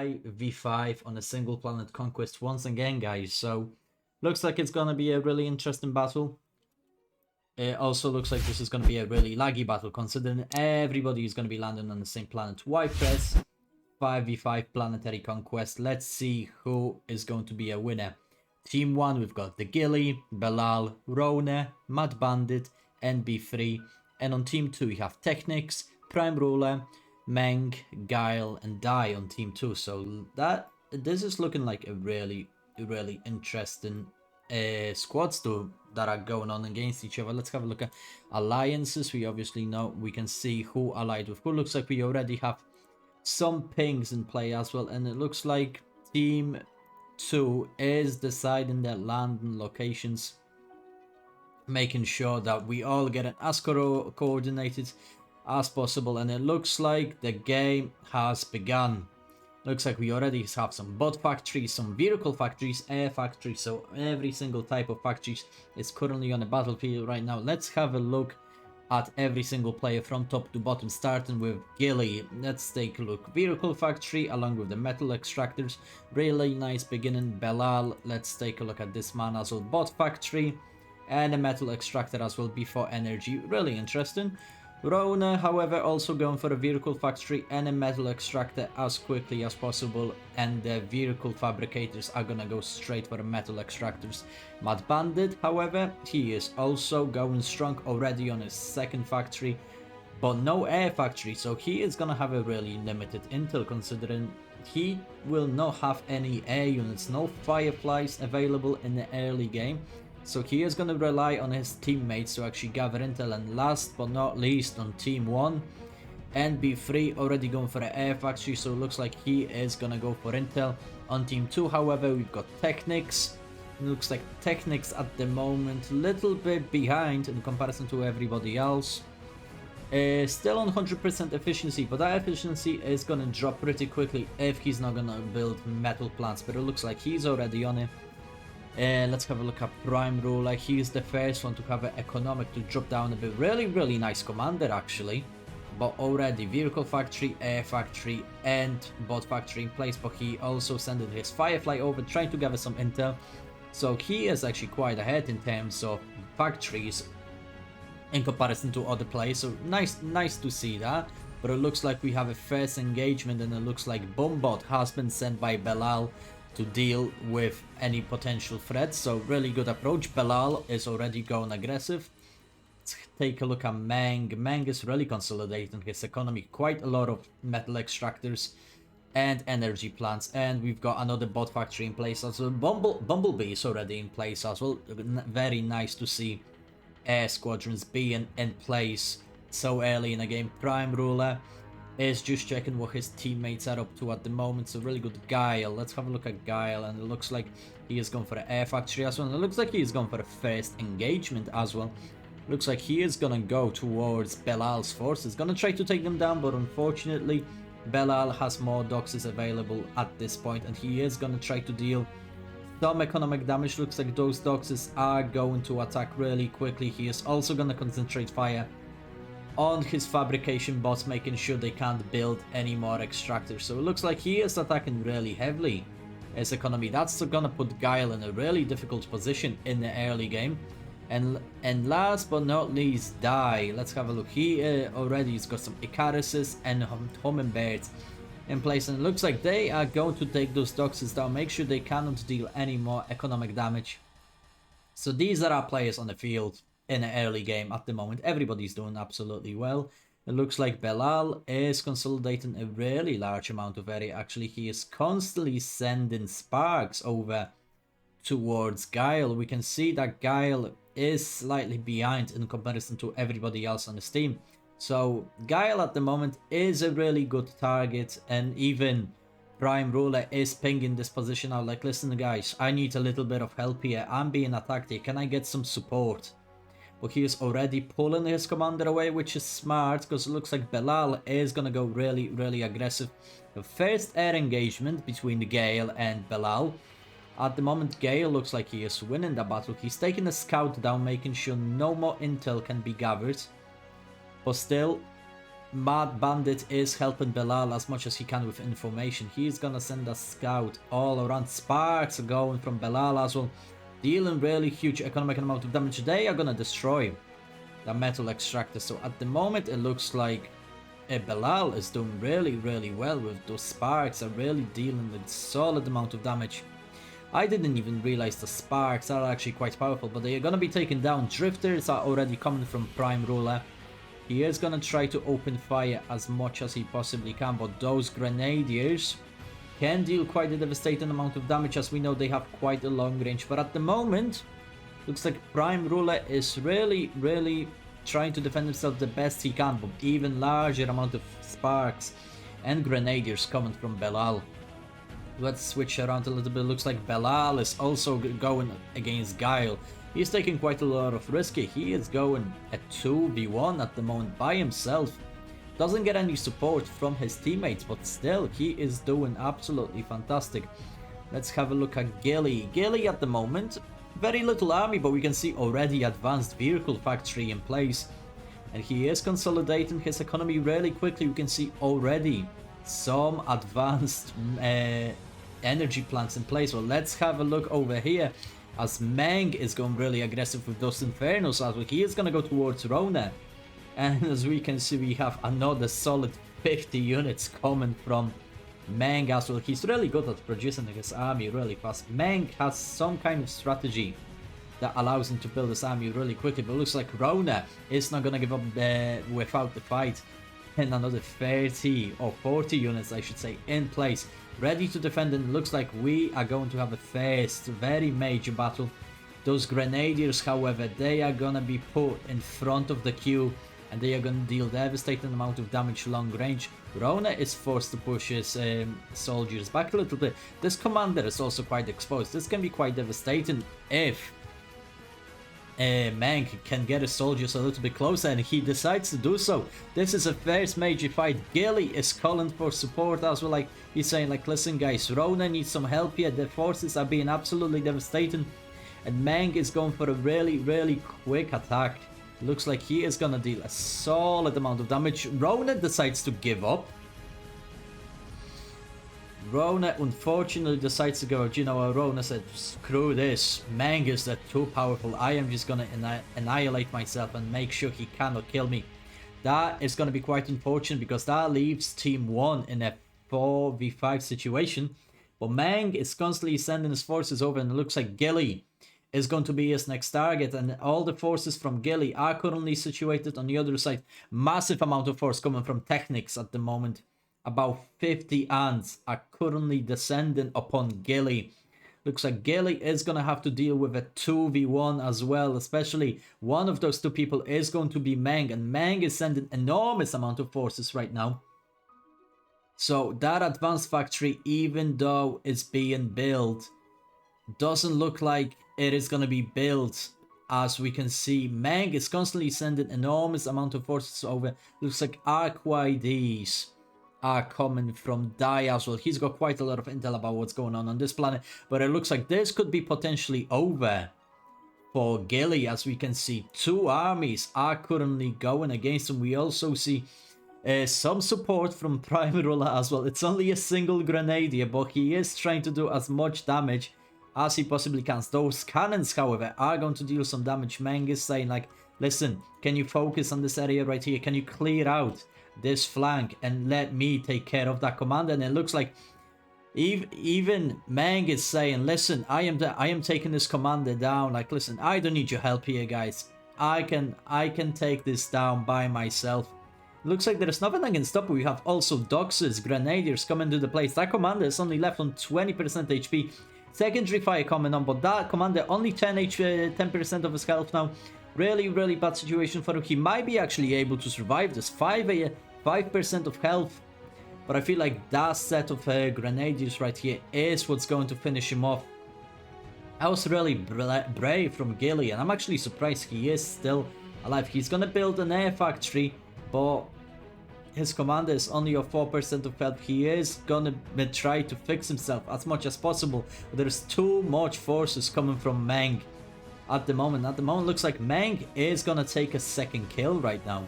5v5 on a single planet conquest once again, guys. So looks like it's gonna be a really interesting battle. It also looks like this is gonna be a really laggy battle, considering everybody is gonna be landing on the same planet. Why press 5v5 planetary conquest? Let's see who is going to be a winner. Team 1, we've got the Gilly, Belal, Rona, Mad Bandit, NB3. And on Team 2, we have Technics, Prime Ruler, Meng, Guile, and Dai on Team 2. So this is looking like a really interesting squads that are going on against each other. Let's have a look at alliances. We obviously know, we can see who allied with who. Looks like we already have some pings in play as well, and it looks like Team 2 is deciding their land and locations, making sure that we all get it as coordinated as possible. And it looks like the game has begun. Looks like we already have some bot factories, some vehicle factories, air factories, so every single type of factories is currently on the battlefield right now. Let's have a look at every single player from top to bottom, starting with Gilly. Let's take a look. Vehicle factory along with the metal extractors, really nice beginning. Belal, let's take a look at this man as well. Bot factory and a metal extractor as well before energy, really interesting. Rona, however, also going for a vehicle factory and a metal extractor as quickly as possible, and the vehicle fabricators are gonna go straight for the metal extractors. Mad Bandit, however, he is also going strong already on his second factory, but no air factory, so he is gonna have a really limited intel, considering he will not have any air units, no Fireflies available in the early game. So he is going to rely on his teammates to actually gather intel. And last but not least, on Team 1, NB3 already going for an air factory, so it looks like he is going to go for intel. On Team 2, however, we've got Technics. It looks like Technics at the moment a little bit behind in comparison to everybody else. Still on 100% efficiency, but that efficiency is going to drop pretty quickly if he's not going to build metal plants, but it looks like he's already on it. Let's have a look at Prime Ruler. He's the first one to have an economic to drop down a bit. Really nice commander actually, but already vehicle factory, air factory, and bot factory in place. But he also sent his Firefly over, trying to gather some intel, so he is actually quite ahead in terms of factories in comparison to other players. So nice to see that. But it looks like we have a first engagement, and it looks like Bombot has been sent by Belal to deal with any potential threats. So really good approach. Belal is already going aggressive. Let's take a look at Meng. Meng is really consolidating his economy. Quite a lot of metal extractors and energy plants. And we've got another bot factory in place as well. Bumblebee is already in place as well. Very nice to see air squadrons being in place so early in the game. Prime Ruler is just checking what his teammates are up to at the moment. So really good. Guile, let's have a look at Guile, and it looks like he is going for an air factory as well, and it looks like he is going for a first engagement as well. Looks like he is gonna go towards Belal's forces, gonna try to take them down, but unfortunately Belal has more doxes available at this point, and he is gonna try to deal some economic damage. Looks like those doxes are going to attack really quickly. He is also gonna concentrate fire on his fabrication bots, making sure they can't build any more extractors. So it looks like he is attacking really heavily his economy. That's gonna put Guile in a really difficult position in the early game. And last but not least, Dai. Let's have a look. He already has got some Icaruses and Hummingbirds in place, and it looks like they are going to take those doxes down, make sure they cannot deal any more economic damage. So these are our players on the field in the early game at the moment. Everybody's doing absolutely well. It looks like Belal is consolidating a really large amount of area. Actually, he is constantly sending sparks over towards Guile. We can see that Guile is slightly behind in comparison to everybody else on the team. So Guile at the moment is a really good target, and even Prime Ruler is pinging this position out like, listen guys, I need a little bit of help here. I'm being attacked here. Can I get some support? But he is already pulling his commander away, which is smart, because it looks like Belal is going to go really aggressive. The first air engagement between the Gale and Belal. At the moment, Gale looks like he is winning the battle. He's taking a scout down, making sure no more intel can be gathered. But still, Mad Bandit is helping Belal as much as he can with information. He's gonna send a scout all around. Sparks are going from Belal as well, dealing really huge economic amount of damage. They are gonna destroy the metal extractor. So at the moment it looks like Belal is doing really well with those sparks, are really dealing with solid amount of damage. I didn't even realize the sparks are actually quite powerful, but they are gonna be taken down. Drifters are already coming from Prime Ruler. He is gonna try to open fire as much as he possibly can, but those grenadiers can deal quite a devastating amount of damage, as we know they have quite a long range. But at the moment, looks like Prime Ruler is really trying to defend himself the best he can, but even larger amount of sparks and grenadiers coming from Belal. Let's switch around a little bit. Looks like Belal is also going against Guile. He's taking quite a lot of risk. He is going at 2v1 at the moment by himself. Doesn't get any support from his teammates, but still he is doing absolutely fantastic. Let's have a look at Gilly. Gilly at the moment, very little army, but we can see already advanced vehicle factory in place. And he is consolidating his economy really quickly. We can see already some advanced energy plants in place. Well, let's have a look over here, as Meng is going really aggressive with those Infernos as well. He is going to go towards Rona. And as we can see, we have another solid 50 units coming from Meng as well. He's really good at producing his army really fast. Meng has some kind of strategy that allows him to build his army really quickly, but it looks like Rona is not going to give up without the fight. And another 30 or 40 units, I should say, in place, ready to defend. And it looks like we are going to have a first very major battle. Those Grenadiers, however, they are going to be put in front of the queue, and they are going to deal devastating amount of damage long range. Rona is forced to push his soldiers back a little bit. This commander is also quite exposed. This can be quite devastating if Meng can get his soldiers a little bit closer, and he decides to do so. This is a first major fight. Gilly is calling for support as well. Like, he's saying, like, listen guys, Rona needs some help here. Their forces are being absolutely devastating, and Meng is going for a really quick attack. Looks like he is gonna deal a solid amount of damage. Rona decides to give up. Rona unfortunately decides to go out. You know, Rona said, screw this, Meng is too powerful. I am just gonna annihilate myself and make sure he cannot kill me. That is gonna be quite unfortunate, because that leaves Team 1 in a 4v5 situation. But Meng is constantly sending his forces over, and it looks like Gilly is going to be his next target, and all the forces from Gilly are currently situated on the other side. Massive amount of force coming from Technics at the moment. About 50 ants are currently descending upon Gilly. Looks like Gilly is going to have to deal with a 2v1 as well, especially one of those two people is going to be Meng, and Meng is sending enormous amount of forces right now. So that advanced factory, even though it's being built, doesn't look like it is going to be built. As we can see, Meng is constantly sending enormous amount of forces over. Looks like Arquides are coming from Dai as well. He's got quite a lot of intel about what's going on this planet, but it looks like this could be potentially over for Gilly. As we can see, two armies are currently going against him. We also see some support from Prime Ruler as well. It's only a single Grenadier, but he is trying to do as much damage as he possibly can. Those cannons, however, are going to deal some damage. Meng is saying, like, listen, can you focus on this area right here? Can you clear out this flank and let me take care of that commander? And it looks like even Meng is saying, listen, I am taking this commander down. Like, listen, I don't need your help here, guys. I can take this down by myself. Looks like there is nothing I can stop. We have also Doxes, Grenadiers coming to the place. That commander is only left on 20% HP. Secondary fire coming on, but that commander only 10% of his health now. Really bad situation for him. He might be actually able to survive this. 5% of health, but I feel like that set of Grenadiers right here is what's going to finish him off. I was really brave from Gilly, and I'm actually surprised he is still alive. He's gonna build an air factory, but his commander is only of 4% of health. He is gonna try to fix himself as much as possible, but there's too much forces coming from Meng at the moment. Looks like Meng is gonna take a second kill right now.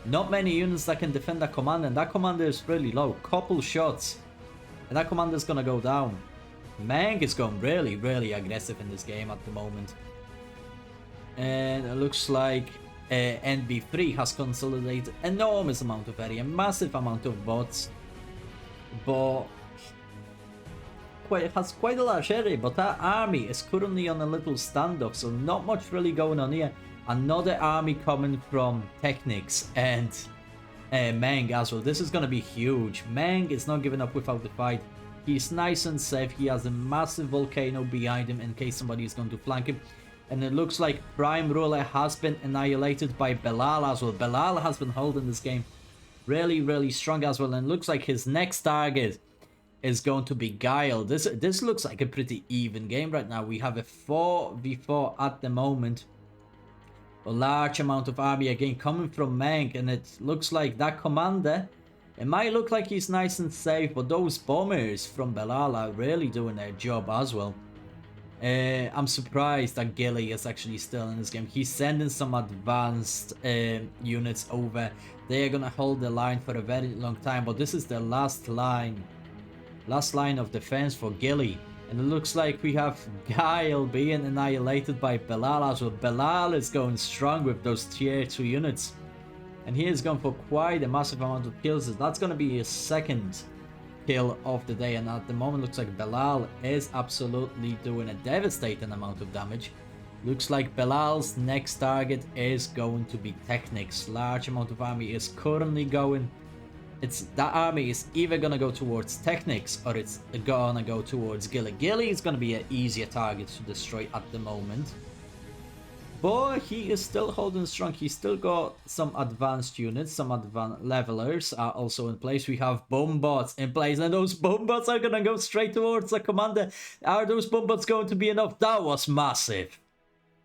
Not many units that can defend that commander, and that commander is really low. Couple shots, and that commander is gonna go down. Mang is going really, really aggressive in this game at the moment. And it looks like NB3 has consolidated enormous amount of area, massive amount of bots, but has quite a large area. But that army is currently on a little standoff, so not much really going on here. Another army coming from Technics and Mang as well. This is going to be huge. Mang is not giving up without the fight. He's nice and safe. He has a massive volcano behind him in case somebody is going to flank him. And it looks like Prime Ruler has been annihilated by Belal as well. Belal has been holding this game really, really strong as well. And it looks like his next target is going to be Guile. This looks like a pretty even game right now. We have a 4v4 at the moment. A large amount of army again coming from Mang. And it looks like that commander, it might look like he's nice and safe, but those bombers from Belal are really doing their job as well. I'm surprised that Gilly is actually still in this game. He's sending some advanced units over. They are gonna hold the line for a very long time, but this is the last line of defense for Gilly. And it looks like we have Guile being annihilated by Belal as well. Belal is going strong with those tier 2 units. And he is going for quite a massive amount of kills. That's going to be his second kill of the day, and at the moment looks like Belal is absolutely doing a devastating amount of damage. Looks like Belal's next target is going to be Technics. Large amount of army is currently going. That army is either gonna go towards Technics or it's gonna go towards Gilly. Gilly is gonna be an easier target to destroy at the moment. But he is still holding strong. He's still got some advanced units. Some advanced levelers are also in place. We have bomb bots in place. And those bomb bots are going to go straight towards the commander. Are those bomb bots going to be enough? That was massive.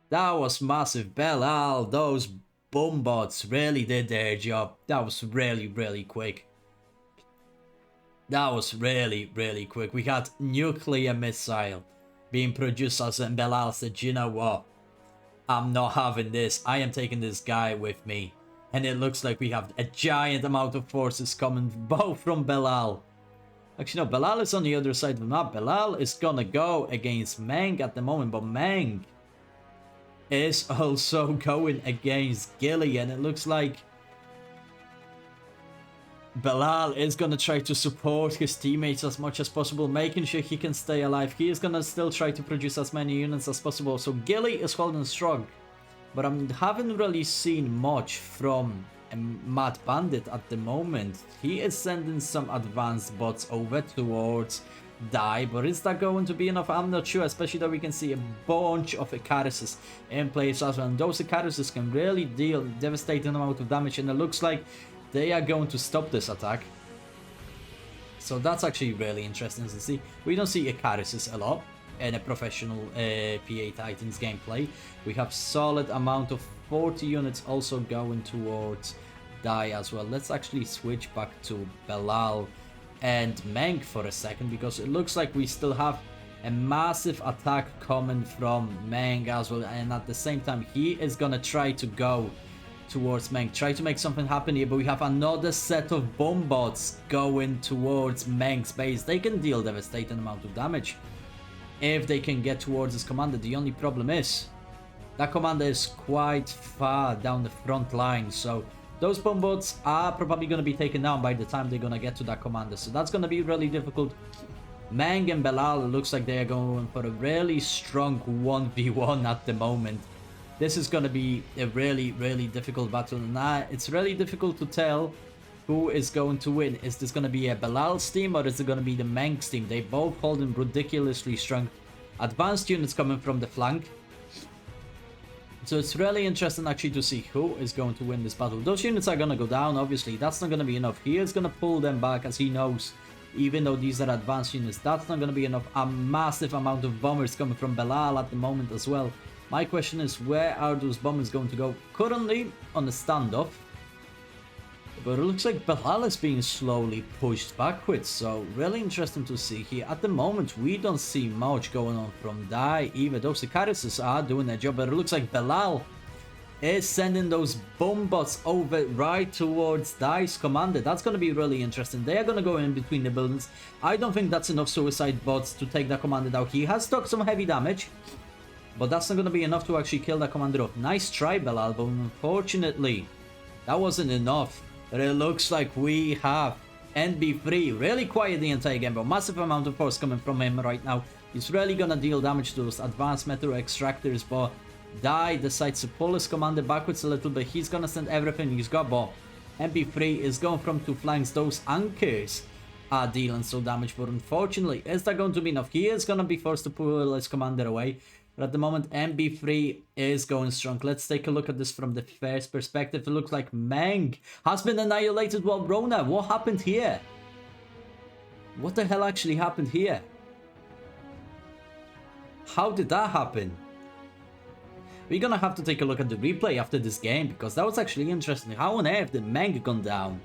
That was massive. Belal, those bomb bots really did their job. That was really, really quick. That was really, really quick. We had nuclear missile being produced as Belal said, you know what? I'm not having this. I am taking this guy with me. And it looks like we have a giant amount of forces coming both from Belal. Actually, no, Belal is on the other side of the map. Belal is gonna go against Mang at the moment. But Mang is also going against Gilly. And it looks like Belal is going to try to support his teammates as much as possible, making sure he can stay alive. He is going to still try to produce as many units as possible. So Gilly is holding strong. But I haven't really seen much from Mad Bandit at the moment. He is sending some advanced bots over towards Die. But is that going to be enough? I'm not sure. Especially that we can see a bunch of Icarises in place as well. And those Icarises can really deal devastating amount of damage. And it looks like they are going to stop this attack. So that's actually really interesting to see. We don't see Icarises a lot in a professional PA Titans gameplay. We have solid amount of 40 units also going towards Die as well. Let's actually switch back to Belal and Mang for a second, because it looks like we still have a massive attack coming from Mang as well. And at the same time, he is gonna try to go towards Mang, try to make something happen here, but we have another set of bomb bots going towards Mang's base. They can deal devastating amount of damage if they can get towards his commander. The only problem is that commander is quite far down the front line, so those bomb bots are probably going to be taken down by the time they're going to get to that commander, so that's going to be really difficult. Mang and Belal, looks like they are going for a really strong 1v1 at the moment. This is going to be a really, really difficult battle. And it's really difficult to tell who is going to win. Is this going to be a Belal's team or is it going to be the Meng's team? They both holding ridiculously strong advanced units coming from the flank. So it's really interesting actually to see who is going to win this battle. Those units are going to go down, obviously. That's not going to be enough. He is going to pull them back, as he knows, even though these are advanced units, that's not going to be enough. A massive amount of bombers coming from Belal at the moment as well. My question is, where are those bombers going to go? Currently on the standoff, but it looks like Belal is being slowly pushed backwards, so really interesting to see here. At the moment, we don't see much going on from Die either. Those Icarises are doing their job, but it looks like Belal is sending those bomb bots over right towards Dice Commander. That's going to be really interesting. They are going to go in between the buildings. I don't think that's enough suicide bots to take that commander down. He has took some heavy damage, but that's not going to be enough to actually kill that commander off. Nice try, Belal, but unfortunately, that wasn't enough. But it looks like we have NB3 really quiet the entire game, but massive amount of force coming from him right now. He's really going to deal damage to those advanced metal extractors, but Die decides to pull his commander backwards a little bit. He's gonna send everything he's got, but MP3 is going from two flanks. Those anchors are dealing so damage, but unfortunately, is that going to be enough? He is gonna be forced to pull his commander away, but at the moment, MB3 is going strong. Let's take a look at this from the first perspective. It looks like Meng has been annihilated while Rona. What happened here? What the hell actually happened here? How did that happen? We're gonna have to take a look at the replay after this game, because that was actually interesting. How on earth did Meng gone down?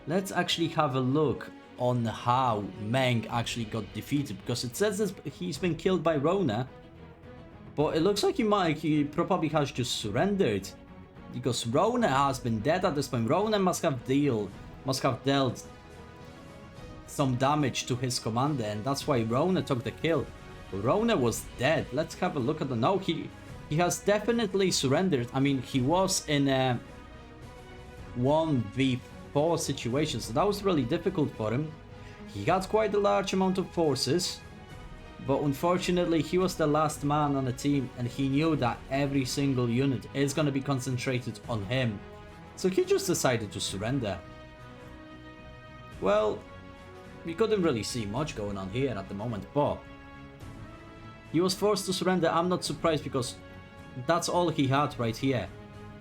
Let's actually have a look on how Meng actually got defeated, because it says that he's been killed by Rona, but it looks like he probably has just surrendered, because Rona has been dead at this point. Rona must have dealt some damage to his commander, and that's why Rona took the kill. Rona was dead. Let's have a look at the... No, he has definitely surrendered. I mean, he was in a 1v4 situation, so that was really difficult for him. He had quite a large amount of forces, but unfortunately he was the last man on the team, and he knew that every single unit is going to be concentrated on him. So he just decided to surrender. Well, we couldn't really see much going on here at the moment, but he was forced to surrender. I'm not surprised, because that's all he had right here,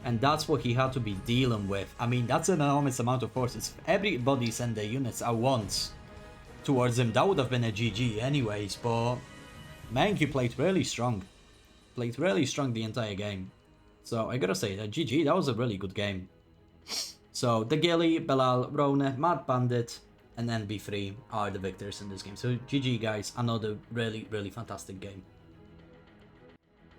and that's what he had to be dealing with. I mean, that's an enormous amount of forces. If everybody sent their units at once towards him, that would have been a GG anyways, but Meng, he played really strong. Played really strong the entire game. So I gotta say that GG, that was a really good game. So the Gilly, Belal, Rona, Mad Bandit, and NB3 are the victors in this game. So GG guys, another really, really fantastic game.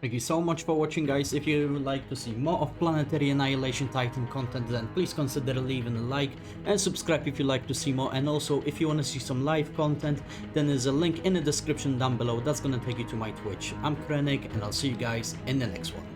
Thank you so much for watching, guys. If you would like to see more of Planetary Annihilation Titan content, then please consider leaving a like and subscribe if you like to see more. And also, if you want to see some live content, then there's a link in the description down below that's gonna take you to my Twitch. I'm Krennic, and I'll see you guys in the next one.